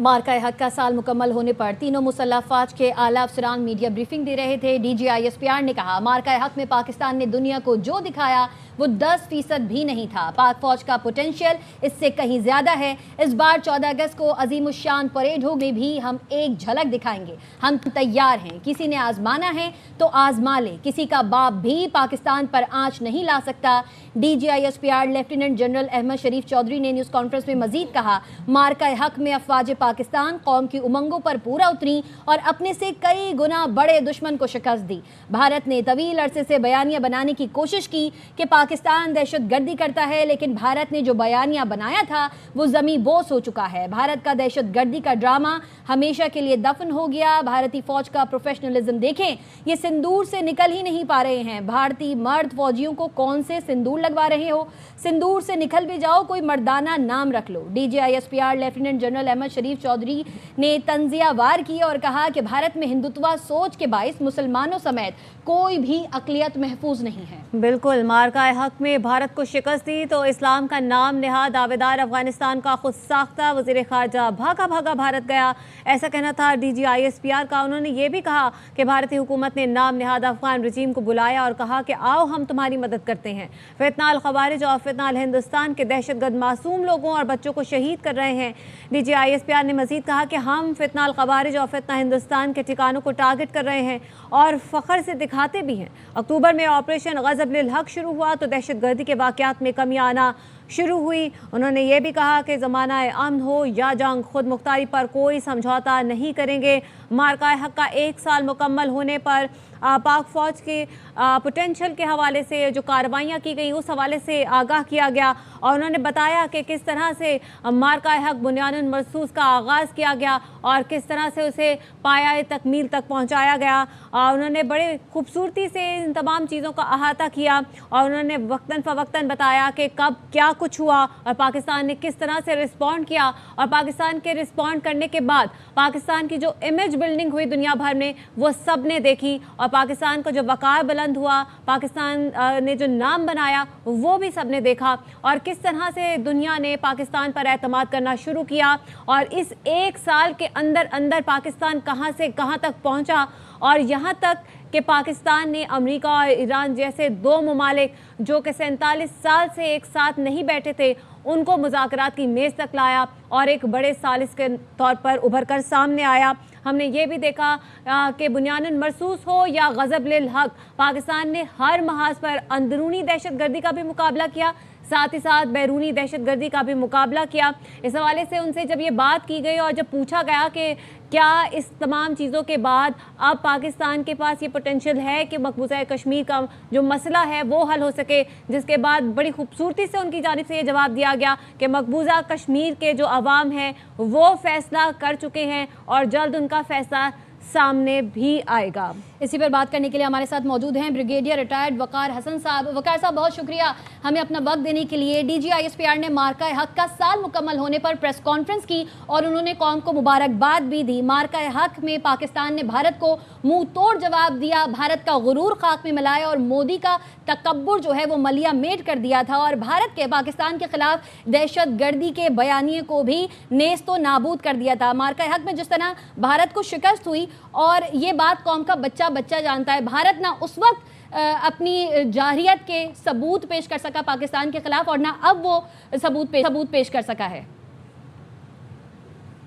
मार्का हक का साल मुकम्मल होने पर तीनों मुसल्लह अफवाज के आला अफसरान मीडिया ब्रीफिंग दे रहे थे। DGISPR ने कहा, मार्का हक में पाकिस्तान ने दुनिया को जो दिखाया वो 10% भी नहीं था। पाक फौज का पोटेंशियल इससे कहीं ज्यादा है। इस बार 14 अगस्त को अजीमुशान परेड होगी, भी हम एक झलक दिखाएंगे। हम तैयार हैं, किसी ने आजमाना है तो आजमा ले, किसी का बाप भी पाकिस्तान पर आंच नहीं ला सकता। DGISPR लेफ्टिनेंट जनरल अहमद शरीफ चौधरी ने न्यूज़ कॉन्फ्रेंस में मजीद कहा, मार्का हक में अफवाज पाकिस्तान कौम की उमंगों पर पूरा उतरी और अपने से कई गुना बड़े दुश्मन को शिकस्त दी। भारत ने तवील अरसे से बयानिया बनाने की कोशिश की कि पाकिस्तान दहशत गर्दी करता है, लेकिन भारत ने जो बयानिया बनाया था वो जमी बोस हो चुका है। भारत का दहशत गर्दी का ड्रामा हमेशा के लिए दफन हो गया। भारतीय फौज का प्रोफेशनलिज्म देखें, ये सिंदूर से निकल ही नहीं पा रहे हैं। भारतीय मर्द फौजियों को कौन से सिंदूर लगवा रहे हो? सिंदूर से निकल भी जाओ, कोई मर्दाना नाम रख लो। DGISPR लेफ्टिनेंट जनरल अहमद शरीफ चौधरी ने तंजिया वार की और कहा कि भारत में हिंदुत्वा सोच के बाइस मुसलमानों समेत कोई भी अकलियत महफूज नहीं है। बिल्कुल, मार्का हक में भारत को शिकस्त दी तो इस्लाम का नाम नेहाद दावेदार अफगानिस्तान का खुद साख्ता वज़ीर ख़ारजा भागा भागा भारत गया, ऐसा कहना था DGISPR का। उन्होंने ये भी कहा कि भारतीय हुकूमत ने नाम नेहाद अफगान रजीम को बुलाया और कहा कि आओ हम तुम्हारी मदद करते हैं। फितनाल खवारिज और फितनाल हिंदुस्तान के दहशतगर्द मासूम लोगों और बच्चों को शहीद कर रहे हैं। DGISPR ने मजीद कहा कि हम फितनाल खवारिज और फितना हिंदुस्तान के ठिकानों को टारगेट कर रहे हैं और फ़ख्र से दिखाते भी हैं। अक्टूबर में ऑपरेशन ग़ज़ब लिल हक शुरू हुआ तो दहशत गर्दी के वाक़यात में कमी आना शुरू हुई। उन्होंने ये भी कहा कि ज़माना अमन हो या जंग, खुद मुख्तारी पर कोई समझौता नहीं करेंगे। मार्का हक का 1 साल मुकम्मल होने पर पाक फ़ौज के पोटेंशियल के हवाले से जो कार्रवाइयाँ की गई उस हवाले से आगाह किया गया और उन्होंने बताया कि किस तरह से मार्का हक बुनियादन मरसूस का आगाज़ किया गया और किस तरह से उसे पाया तकमील तक पहुँचाया गया। उन्होंने बड़े खूबसूरती से इन तमाम चीज़ों का अहाता किया और उन्होंने वक्तन फ़वक्तन बताया कि कब क्या कुछ हुआ और पाकिस्तान ने किस तरह से रिस्पॉन्ड किया और पाकिस्तान के रिस्पॉन्ड करने के बाद पाकिस्तान की जो इमेज बिल्डिंग हुई दुनिया भर में वो सब ने देखी और पाकिस्तान को जो वक़ार बुलंद हुआ, पाकिस्तान ने जो नाम बनाया वो भी सब ने देखा और किस तरह से दुनिया ने पाकिस्तान पर एतमाद करना शुरू किया और इस 1 साल के अंदर अंदर पाकिस्तान कहाँ से कहाँ तक पहुँचा और यहाँ तक कि पाकिस्तान ने अमेरिका और ईरान जैसे 2 ममालिक जो कि 47 साल से एक साथ नहीं बैठे थे उनको मुज़ाकरात की मेज़ तक लाया और एक बड़े सालिस के तौर पर उभर कर सामने आया। हमने ये भी देखा कि बुनियादन मरसूस हो या ग़ज़ब लिल हक, पाकिस्तान ने हर महाज पर अंदरूनी दहशत गर्दी का भी मुकाबला किया, साथ ही साथ बैरूनी दहशत गर्दी का भी मुकाबला किया। इस हवाले से उनसे जब ये बात की गई और जब पूछा गया कि क्या इस तमाम चीज़ों के बाद अब पाकिस्तान के पास ये पोटेंशियल है कि मकबूजा कश्मीर का जो मसला है वो हल हो सके, जिसके बाद बड़ी खूबसूरती से उनकी जानिब से ये जवाब दिया गया कि मकबूजा कश्मीर के जो अवाम हैं वो फैसला कर चुके हैं और जल्द उनका फैसला सामने भी आएगा। इसी पर बात करने के लिए हमारे साथ मौजूद हैं ब्रिगेडियर रिटायर्ड वकार हसन साहब। वकार साहब, बहुत शुक्रिया हमें अपना वक्त देने के लिए। DGISPR ने मार्का हक का साल मुकम्मल होने पर प्रेस कॉन्फ्रेंस की और उन्होंने कौम को मुबारकबाद भी दी। मार्का हक में पाकिस्तान ने भारत को मुंह तोड़ जवाब दिया, भारत का गुरूर खाक में मिलाया और मोदी का तकब्बुर जो है वो मलिया मेट कर दिया था और भारत के पाकिस्तान के खिलाफ दहशत गर्दी के बयानिए को भी नेस्तो नाबूद कर दिया था। मार्का हक में जिस तरह भारत को शिकस्त हुई और ये बात कौम का बच्चा बच्चा जानता है, भारत ना उस वक्त अपनी जारहियत के सबूत पेश कर सका पाकिस्तान के खिलाफ और ना अब वो सबूत पेश कर सका है।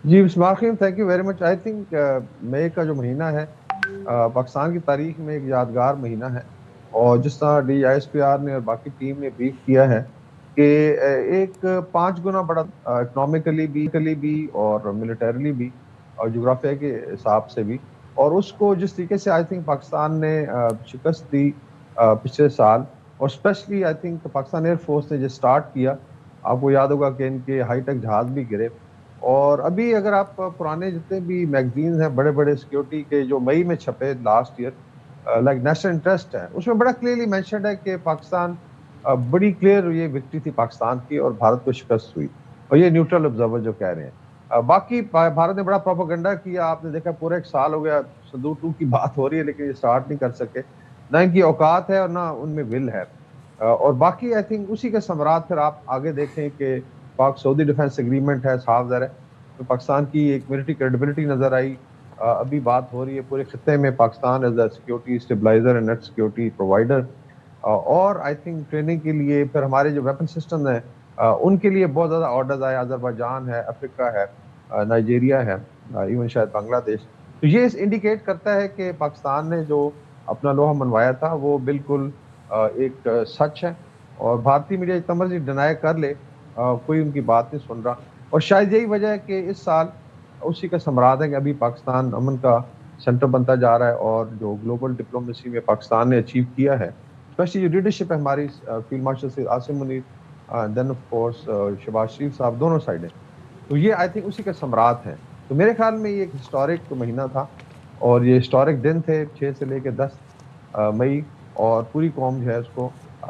जी बिस्मिल्लाह, thank you very much. I think मई का जो महीना है पाकिस्तान की तारीख में एक यादगार महीना है और जिस तरह DGISPR ने और बाकी टीम ने ब्रीफ किया है कि एक 5 गुना बड़ा इकनॉमिकली भी और मिलिटरीली भी और जोग्राफिया के हिसाब से भी, और उसको जिस तरीके से आई थिंक पाकिस्तान ने शिकस्त दी पिछले साल और specially I think Pakistan air force ने जो स्टार्ट किया, आपको याद होगा कि इनके हाईटेक जहाज भी गिरे और अभी अगर आप पुराने जितने भी मैगजीन्स हैं बड़े बड़े सिक्योरिटी के जो मई में छपे last year, like national interest है, उसमें बड़ा क्लियरली मेंशन्ड है कि पाकिस्तान बड़ी क्लियर ये विक्ट्री थी पाकिस्तान की और भारत को शिकस्त हुई और ये न्यूट्रल ऑब्जर्वर जो कह रहे हैं। बाकी भारत ने बड़ा प्रोपेगेंडा किया, आपने देखा पूरा 1 साल हो गया संदूक 2 की बात हो रही है लेकिन ये स्टार्ट नहीं कर सके, ना इनकी औकात है और ना उनमें विल है। और बाकी आई थिंक उसी के समरात फिर आप आगे देखें कि पाक सऊदी डिफेंस एग्रीमेंट है, साफ ज़ाहिर है پاکستان کی ایک ملٹری کریڈیبلٹی نظر آئی. ابھی بات ہو رہی ہے پورے خطے میں Pakistan as a security stabiliser and net security provider, اور آئی تھنک ٹریننگ کے لیے پھر ہمارے جو ویپن سسٹم ہیں ان کے لیے بہت زیادہ آرڈرز آئے. آذربائیجان ہے, افریقہ ہے, نائجیریا ہے, ایون شاید بنگلہ دیش. تو یہ انڈیکیٹ کرتا ہے کہ پاکستان نے جو اپنا لوہا منوایا تھا وہ بالکل ایک سچ ہے, اور بھارتی میڈیا جتنا مرضی ڈینائی کر لے کوئی ان کی بات نہیں سن رہا. اور شاید یہی وجہ ہے کہ اس سال اسی کا ثمرات ہے کہ ابھی پاکستان امن کا سینٹر بنتا جا رہا ہے, اور جو گلوبل ڈپلومیسی میں پاکستان نے اچیو کیا ہے, اسپیشلی جو لیڈرشپ ہے ہماری field marshal Syed Asim Munir, then of course Shehbaz Sharif صاحب, دونوں سائڈیں, تو یہ آئی تھنک اسی کے ثمرات ہیں. تو میرے خیال میں یہ ایک ہسٹورک مہینہ تھا, اور یہ ہسٹورک دن تھے 6 سے لے کے 10 مئی, اور پوری قوم جو ہے اس کو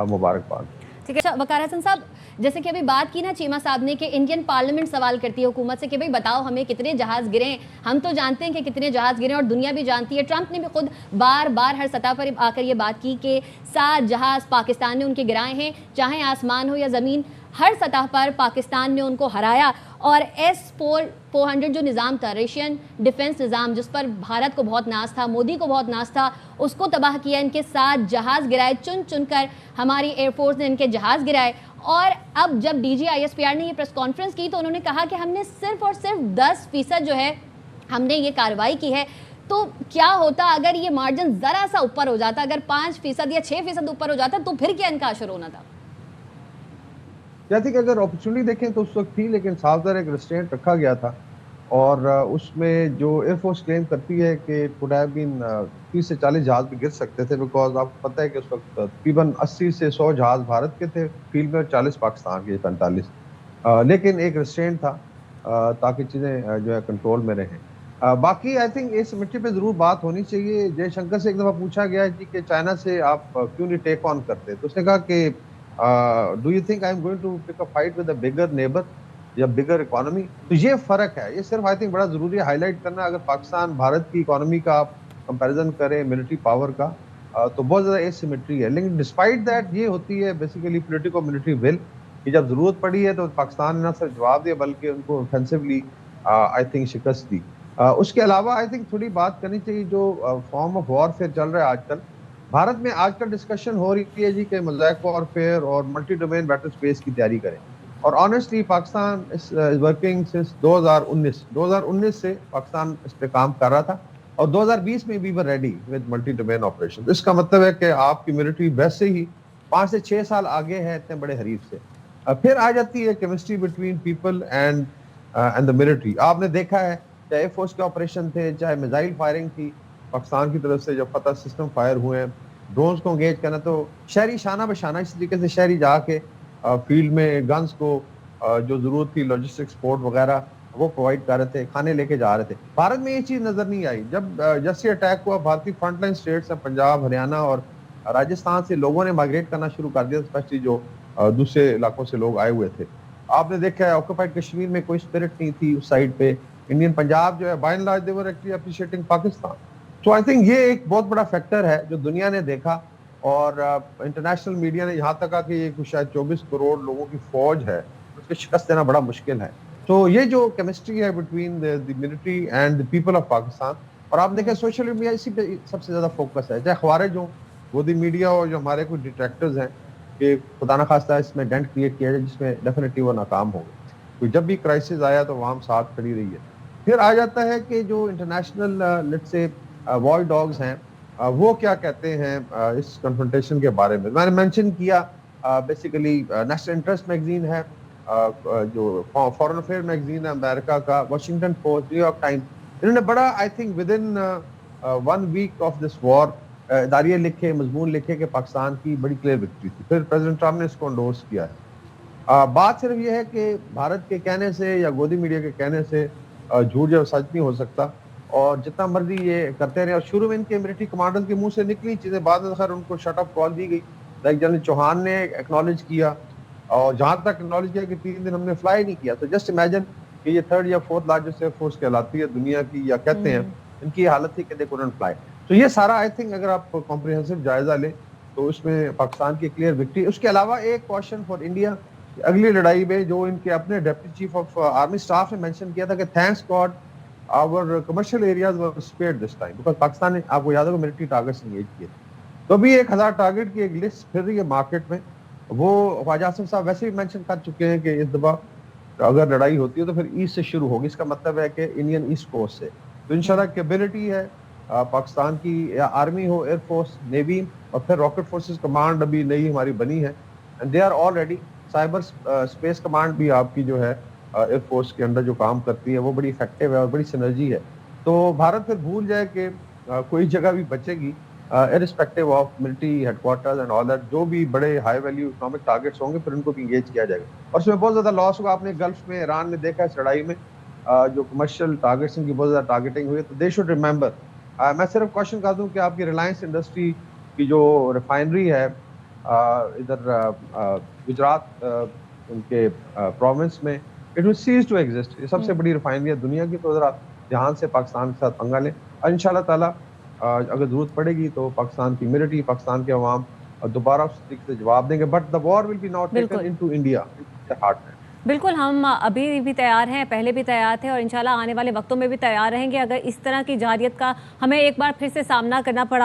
مبارکباد. ٹھیک ہے وقار حسن صاحب, جیسے کہ ابھی بات کی نا چیمہ صاحب نے کہ انڈین پارلیمنٹ سوال کرتی ہے حکومت سے کہ بھئی بتاؤ ہمیں کتنے جہاز گرے ہیں. ہم تو جانتے ہیں کہ کتنے جہاز گرے ہیں اور دنیا بھی جانتی ہے. ٹرمپ نے بھی خود بار بار ہر سطح پر آ کر یہ بات کی کہ 7 جہاز پاکستان نے ان کے گرائے ہیں, چاہے آسمان ہو یا زمین, ہر سطح پر پاکستان نے ان کو ہرایا. اور S-400 جو نظام تھا, رشین ڈیفنس نظام, جس پر بھارت کو بہت ناز تھا, مودی کو بہت ناز تھا, اس کو تباہ کیا. ان کے 7 جہاز گرائے, چن چن کر ہماری ایئر فورس نے ان کے جہاز گرائے. اور اب جب DGISPR نے یہ پریس کانفرنس کی تو انہوں نے کہا کہ ہم نے صرف اور صرف 10% جو ہے ہم نے یہ کارروائی کی ہے. تو کیا ہوتا اگر یہ مارجن ذرا سا اوپر ہو جاتا, اگر 5% یا 6% اوپر ہو جاتا, تو پھر کیا ان کا اشر ہونا تھا؟ کہتے کہ اگر اپرچونٹی دیکھیں تو اس وقت تھی, لیکن صاف ظاہر ایک ریسٹرینٹ رکھا گیا تھا, اور اس میں جو ایئر فورس کلیم کرتی ہے کہ کوڈ ہیو بین 30 سے 40 جہاز بھی گر سکتے تھے, بیکاز آپ کو پتہ ہے کہ اس وقت تقریباً 80 سے 100 جہاز بھارت کے تھے فیلڈ میں, اور 40 پاکستان کے, 45, لیکن ایک ریسٹرینٹ تھا تاکہ چیزیں جو ہے کنٹرول میں رہیں. باقی آئی تھنک اس مٹی پہ ضرور بات ہونی چاہیے. جے شنکر سے ایک دفعہ پوچھا گیا جی کہ چائنا سے آپ کیوں نہیں ٹیک آن کرتے, تو اس نے کہا کہ do you think I'm going to pick a fight with a bigger neighbor یا bigger economy. تو یہ فرق ہے, یہ صرف آئی تھنک بڑا ضروری ہے ہائی لائٹ کرنا. اگر پاکستان بھارت کی اکانومی کا آپ کمپیریزن کریں ملٹری پاور کا, تو بہت زیادہ ایسیمیٹری ہے, لیکن ڈسپائٹ دیٹ یہ ہوتی ہے بیسیکلی پولیٹیکو ملٹری ول, کہ جب ضرورت پڑی ہے تو پاکستان نے نہ صرف جواب دیا بلکہ ان کو اوفینسولی آئی تھنک شکست دی. اس کے علاوہ آئی تھنک تھوڑی بات کرنی چاہیے جو فارم آف وار فیئر چل رہا ہے آج کل بھارت میں. آج کل ڈسکشن ہو رہی ہے جی کہ موزائک وار فیئر اور ملٹی ڈومین بیٹل اسپیس کی تیاری کریں, اور honestly Pakistan is working since 2019 سے پاکستان اس پہ کام کر رہا تھا, اور 2020 میں we were ready with multi domain operation. اس کا مطلب ہے کہ آپ کی ملٹری ویسے ہی 5 سے 6 سال آگے ہے اتنے بڑے حریف سے. پھر آ جاتی ہے chemistry between people and the military. آپ نے دیکھا ہے چاہے ایئر فورس کے آپریشن تھے, چاہے میزائل فائرنگ تھی پاکستان کی طرف سے, جب فتح سسٹم فائر ہوئے ہیں, ڈرونز کو انگیج کرنا, تو شہری شانہ بشانہ اس طریقے سے شہری جا کے فیلڈ میں گنز کو جو ضرورت تھی لاجسٹک سپورٹ وغیرہ وہ پرووائڈ کر رہے تھے, کھانے لے کے جا رہے تھے. بھارت میں یہ چیز نظر نہیں آئی. جب جیسے اٹیک ہوا بھارتی فرنٹ لائن اسٹیٹس ہیں, پنجاب, ہریانہ اور راجستھان سے لوگوں نے مائگریٹ کرنا شروع کر دیا, اسپیشلی جو دوسرے علاقوں سے لوگ آئے ہوئے تھے. آپ نے دیکھا ہے آکوپائڈ کشمیر میں کوئی اسپرٹ نہیں تھی اس سائڈ پہ. انڈین پنجاب جو ہے by and large they were actually appreciating Pakistan. تو آئی تھنک یہ ایک بہت بڑا فیکٹر ہے جو دنیا نے دیکھا, اور انٹرنیشنل میڈیا نے یہاں تک کہا کہ یہ شاید 24 کروڑ لوگوں کی فوج ہے, اس کو شکست دینا بڑا مشکل ہے. تو یہ جو کیمسٹری ہے between the military and the people of Pakistan, اور آپ دیکھیں سوشل میڈیا اسی پہ سب سے زیادہ فوکس ہے, چاہے خوارج ہوں, گودی میڈیا اور جو ہمارے کچھ ڈیٹریکٹرز ہیں کہ خدا نخواستہ اس میں ڈینٹ کریٹ کیا جائے جس میں ڈیفینیٹلی وہ ناکام ہو گئے. تو جب بھی کرائسس آیا تو وہاں ساتھ کھڑی رہی ہے. پھر آ جاتا ہے کہ جو انٹرنیشنل لیٹس سے وال ڈاگز ہیں وہ کیا کہتے ہیں اس کنفرنٹیشن کے بارے میں. میں نے مینشن کیا بیسیکلی نیشنل انٹرسٹ میگزین ہے, جو فورن افیئر میگزین ہے امریکہ کا, Washington Post, New York Times, انہوں نے بڑا I think with in 1 week of this war اداریے لکھے, مضمون لکھے کہ پاکستان کی بڑی کلیئر وکٹری تھی. پھر پریزیڈنٹ ٹرمپ نے اس کو انڈورس کیا ہے. بات صرف یہ ہے کہ بھارت کے کہنے سے یا گودی میڈیا کے کہنے سے جھوٹ یا سچ نہیں ہو سکتا, اور جتنا مرضی یہ کرتے رہے. اور شروع میں ان کے ملٹری کمانڈر کے منہ سے نکلی چیزیں, بعد میں خیر ان کو شٹ آف کال دی گئی. لائک جنرل چوہان نے ایکنالج کیا, اور جہاں تک ایکنالج کیا کہ 3 دن ہم نے فلائی نہیں کیا. تو جسٹ امیجن کہ یہ 3rd یا 4th لارجسٹ ایئر فورس کہلاتی ہے دنیا کی, یا کہتے ہیں ان کی حالت تھی کہ دے کوڈنٹ فلائی. تو یہ سارا آئی تھنک اگر آپ کمپریہنسو جائزہ لیں تو اس میں پاکستان کی کلیئر وکٹری. اس کے علاوہ ایک کوشچن فار انڈیا अगली लड़ाई में जो इनके अपने deputy chief of army staff ने मेंशन किया था कि thanks God our commercial areas were spared this time, because Pakistan ने, आपको याद होगा, मिलिट्री टारगेट्स एंगेज किए। तो अभी 1000 टारगेट की एक लिस्ट फिर रही है मार्केट में। वो ख्वाजा आसिफ साहब वैसे भी मेंशन कर चुके हैं कि इस दफा अगर लड़ाई होती है तो फिर ईस्ट से शुरू होगी। इसका मतलब है कि इंडियन ईस्ट कोस्ट से। तो इंशाल्लाह कैपेबिलिटी है पाकिस्तान की, या आर्मी हो, एयरफोर्स, नेवी, और फिर रॉकेट फोर्सेस कमांड अभी नई हमारी बनी है, and they are already. Cyber space command भी आपकी जो है एयरफोर्स के अंदर जो काम करती है वो बड़ी इफेक्टिव है और बड़ी सिनर्जी है। तो भारत फिर भूल जाए कि कोई जगह भी बचेगी, irrespective of military headquarters and all that. जो भी बड़े हाई वैल्यू इकोनॉमिक टारगेट्स होंगे फिर उनको भी इंगेज किया जाएगा, और उसमें बहुत ज्यादा लॉस होगा। आपने गल्फ में, ईरान में देखा इस लड़ाई में जो कमर्शियल टारगेट्स की बहुत ज्यादा टारगेटिंग हुई है। तो दे शुड रिमेंबर, मैं सिर्फ क्वेश्चन कर दूं कि आपकी रिलायंस इंडस्ट्री की जो रिफाइनरी है इधर गुजरात उनके प्रोविंस में, it will cease to exist. ये सबसे बड़ी रिफाइनरी है दुनिया की। तो जरा ध्यान से पाकिस्तान के साथ पंगा लें, और इंशाल्लाह ताला अगर जरूरत पड़ेगी तो पाकिस्तान की मिलिट्री, पाकिस्तान के अवाम दोबारा उस तरीके से जवाब देंगे। But the war will be not taken into India heart में। बिल्कुल, हम अभी भी तैयार हैं, पहले भी तैयार थे और इंशाल्लाह आने वाले वक्तों में भी तैयार रहेंगे। अगर इस तरह की जारियत का हमें एक बार फिर से सामना करना पड़ा